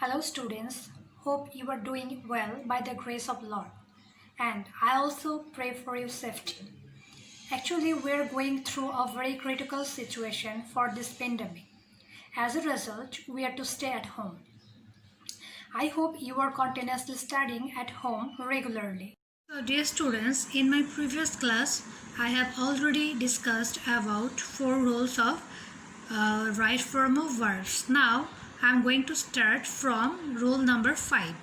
Hello students, hope you are doing well by the grace of Lord, and I also pray for your safety. Actually, we are going through a very critical situation for this pandemic. As a result, we are to stay at home. I hope you are continuously studying at home regularly. So dear students, in my previous class, I have already discussed about 4 rules of right form of verbs. Now, I am going to start from rule number 5.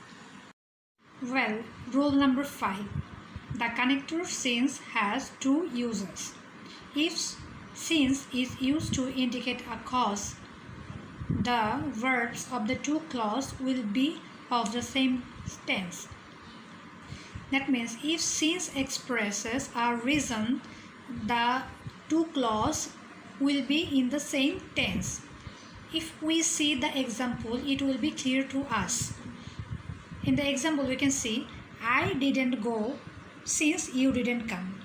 Well, rule number 5. The connector since has 2 uses. If since is used to indicate a cause, the verbs of the 2 clauses will be of the same tense. That means if since expresses a reason, the 2 clauses will be in the same tense. If we see the example, it will be clear to us. In the example, we can see, I didn't go since you didn't come.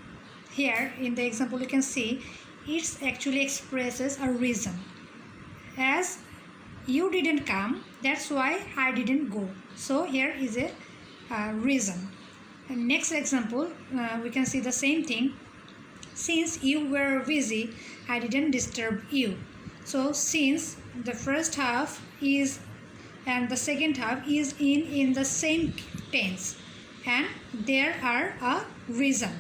Here, in the example, you can see, it actually expresses a reason. As you didn't come, that's why I didn't go. So, here is a reason. And next example, we can see the same thing. Since you were busy, I didn't disturb you. So, since the first half is and the second half is in the same tense, and there are a reason.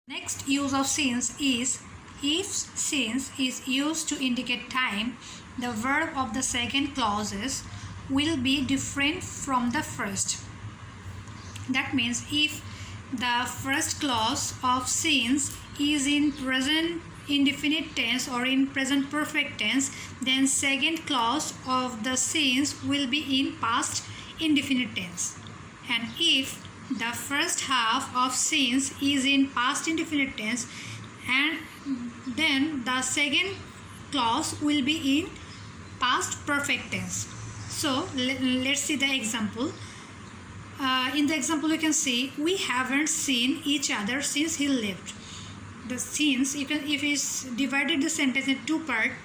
Next use of since is if since is used to indicate time, the verb of the second clauses will be different from the first. That means if the first clause of since is in present indefinite tense or in present perfect tense, then second clause of the since will be in past indefinite tense. And if the first half of since is in past indefinite tense, and then the second clause will be in past perfect tense. So let's see the example. In the example, you can see we haven't seen each other since he left. The since, if it's divided the sentence in 2 parts,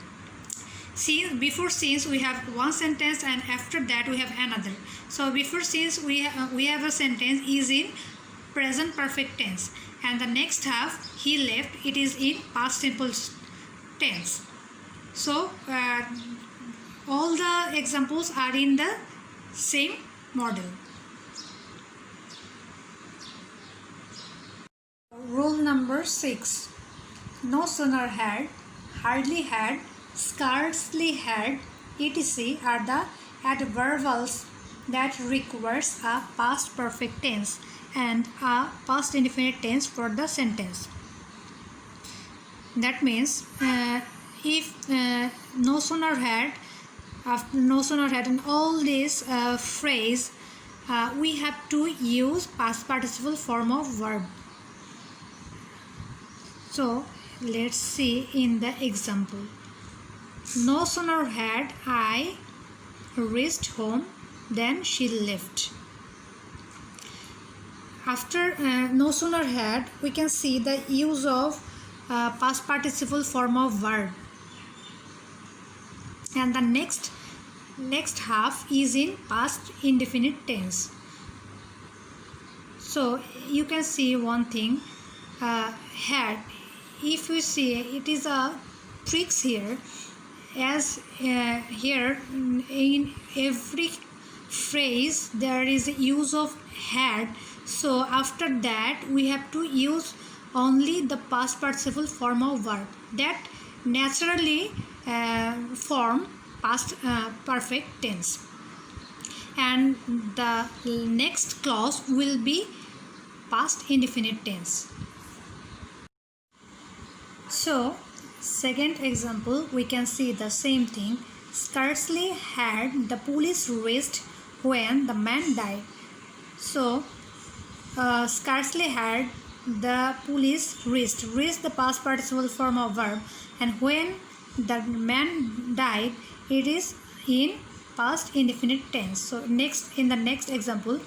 before since we have one sentence and after that we have another. So before since we have a sentence is in present perfect tense, and the next half he left, it is in past simple tense. So all the examples are in the same model. Rule number 6. No sooner had, hardly had, scarcely had, etc. are the adverbials that requires a past perfect tense and a past indefinite tense for the sentence. That means if no sooner had, after no sooner had, and all this phrase, we have to use past participle form of verb. So let's see in the example. No sooner had I reached home than she left. After no sooner had, we can see the use of past participle form of verb, and the next half is in past indefinite tense. So you can see one thing, had. If we see, it is a tricks here, as here in every phrase there is a use of had. So after that we have to use only the past participle form of verb that naturally form past perfect tense, and the next clause will be past indefinite tense. So, second example, we can see the same thing. Scarcely had the police reached when the man died. So, scarcely had the police reached the past participle form of verb, and when the man died, it is in past indefinite tense. So, in the next example,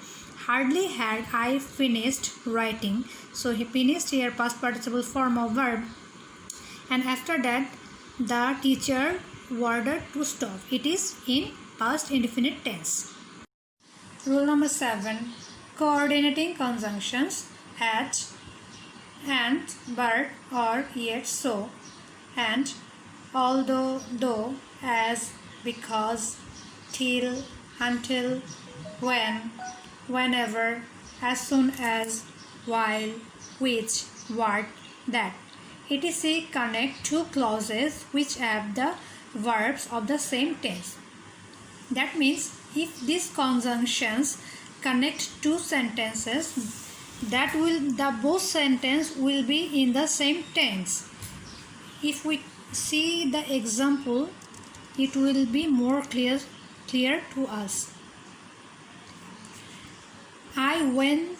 hardly had I finished writing. So, he finished here past participle form of verb. And after that the teacher ordered to stop, it is in past indefinite tense. Rule number 7. Coordinating conjunctions at, and, but, or, yet, so, and, although, though, as, because, till, until, when, whenever, as soon as, while, which, what, that, etc. connect two clauses which have the verbs of the same tense. That means if these conjunctions connect two sentences, both sentences will be in the same tense. If we see the example, it will be more clear to us. I went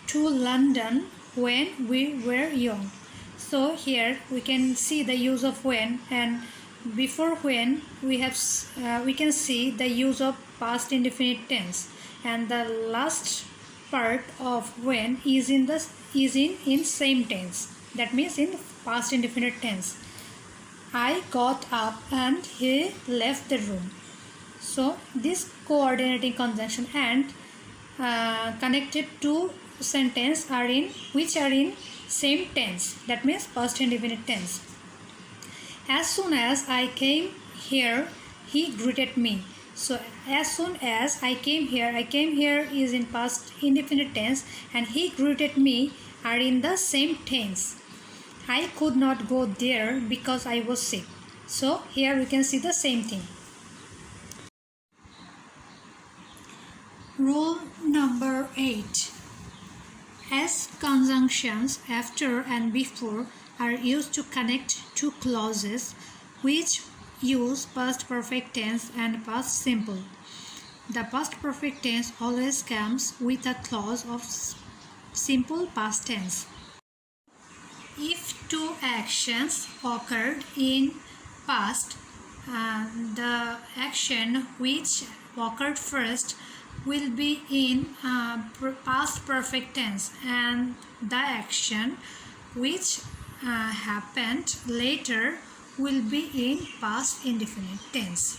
to London when we were young. So here we can see the use of when, and before when we can see the use of past indefinite tense, and the last part of when is in same tense. That means in past indefinite tense. I got up and he left the room. So this coordinating conjunction and connected to sentence which are in same tense. That means past indefinite tense. As soon as I came here, he greeted me. So as soon as I came here is in past indefinite tense, and he greeted me are in the same tense. I could not go there because I was sick. So here we can see the same thing. Rule number 8. As conjunctions after and before are used to connect two clauses which use past perfect tense and past simple. The past perfect tense always comes with a clause of simple past tense. If two actions occurred in past, the action which occurred first will be in past perfect tense, and the action which happened later will be in past indefinite tense.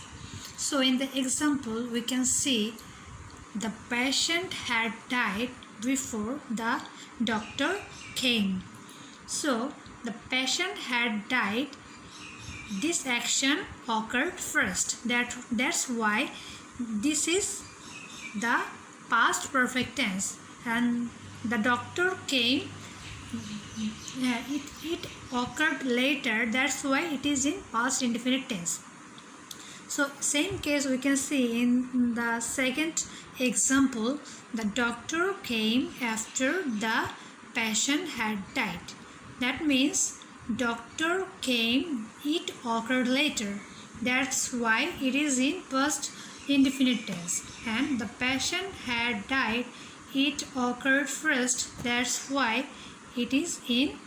So in the example we can see the patient had died before the doctor came. So the patient had died, this action occurred first. That's why this is the past perfect tense, and the doctor came, it occurred later. That's why it is in past indefinite tense. So same case we can see in the second example, the doctor came after the patient had died. That means doctor came, it occurred later. That's why it is in past indefinite tense. And the patient had died, it occurred first. That's why it is in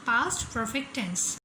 past perfect tense.